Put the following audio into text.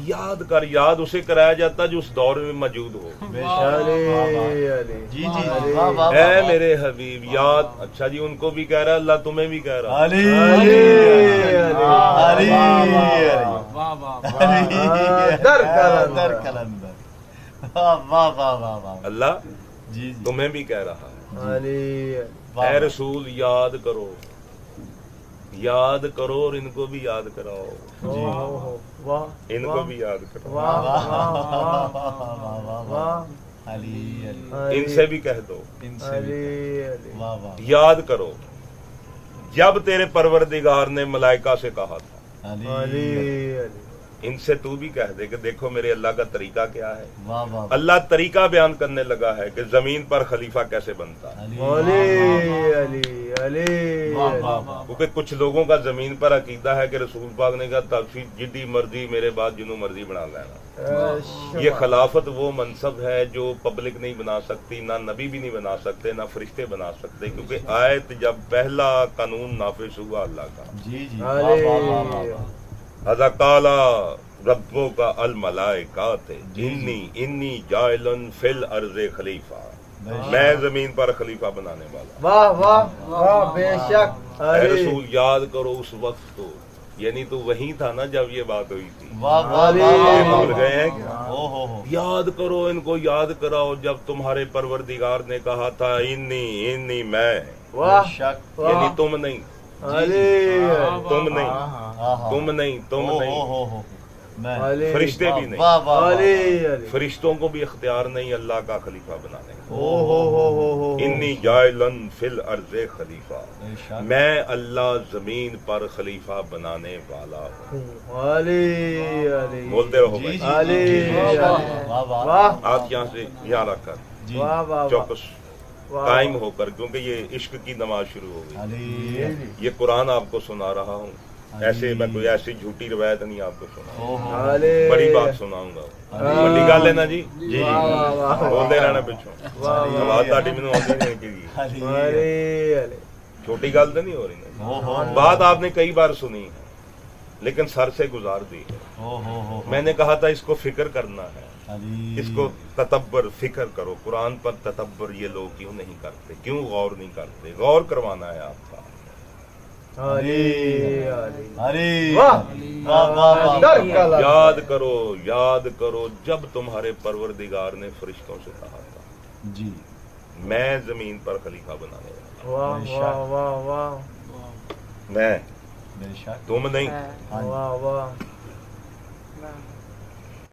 یاد کر، یاد اسے کرایا جاتا جو اس دور میں موجود ہو. جی جی اے میرے حبیب یاد. اچھا جی ان کو بھی کہہ رہا ہے، اللہ تمہیں بھی کہہ رہا ہے. اللہ جی تمہیں بھی کہہ رہا ہے. اے رسول یاد کرو، یاد کرو اور ان کو بھی یاد کراؤ. ان کو بھی یاد کرو، ان سے بھی کہہ دو یاد کرو جب تیرے پروردگار نے ملائکہ سے کہا تھا. ان سے تو بھی کہہ دے کہ دیکھو میرے اللہ کا طریقہ کیا ہے. اللہ طریقہ بیان کرنے لگا ہے کہ زمین پر خلیفہ کیسے بنتا ہے. کیونکہ کچھ لوگوں کا زمین پر عقیدہ ہے کہ رسول پاک نے کہا تفصیل جدی مرضی میرے بعد جنوں مرضی بنا لینا. یہ خلافت وہ منصب ہے جو پبلک نہیں بنا سکتی، نہ نبی بھی نہیں بنا سکتے، نہ فرشتے بنا سکتے. کیونکہ آیت جب پہلا قانون نافذ ہوا اللہ کا، حضا قالا ربوں کا الملائکات انی جائلن فی الارض خلیفہ، میں زمین پر خلیفہ بنانے والا. واہ واہ واہ بے شک. اے رسول یاد کرو اس وقت کو، یعنی تو وہیں تھا نا جب یہ بات ہوئی تھی. بھول گئے ہیں کیا؟ یاد کرو، ان کو یاد کراؤ جب تمہارے پروردگار نے کہا تھا انی میں، یعنی تم نہیں، تم نہیں، فرشتے بھی نہیں، فرشتوں کو بھی اختیار نہیں اللہ کا خلیفہ بنانے کا. انی جائلن فی الارض خلیفہ، میں اللہ زمین پر خلیفہ بنانے والا ہوں. بولتے رہو بھائی. ہاتھ یہاں سے یہاں رکھ کر چوکس قائم ہو کر، کیونکہ یہ عشق کی نماز شروع ہو گئی. یہ قرآن آپ کو سنا رہا ہوں، ایسے میں کوئی ایسی جھوٹی روایت نہیں آپ کو سنا، بڑی بات سناؤں گا. بڑی گل ہے نا جی، بولتے رہنا پچھوں آواز تاری مینوں آتی نہیں، چھوٹی گل تو نہیں ہو رہی. بات آپ نے کئی بار سنی ہے لیکن سر سے گزار دی ہے. میں نے کہا تھا اس کو فکر کرنا ہے، اس کو تدبر فکر کرو. قرآن پر تدبر یہ لوگ کیوں نہیں کرتے، کیوں غور نہیں کرتے؟ غور کروانا ہے آپ کا. یاد کرو، یاد کرو جب تمہارے پروردگار نے فرشتوں سے کہا تھا جی میں زمین پر خلیفہ بنانے والا. میں، تم نہیں.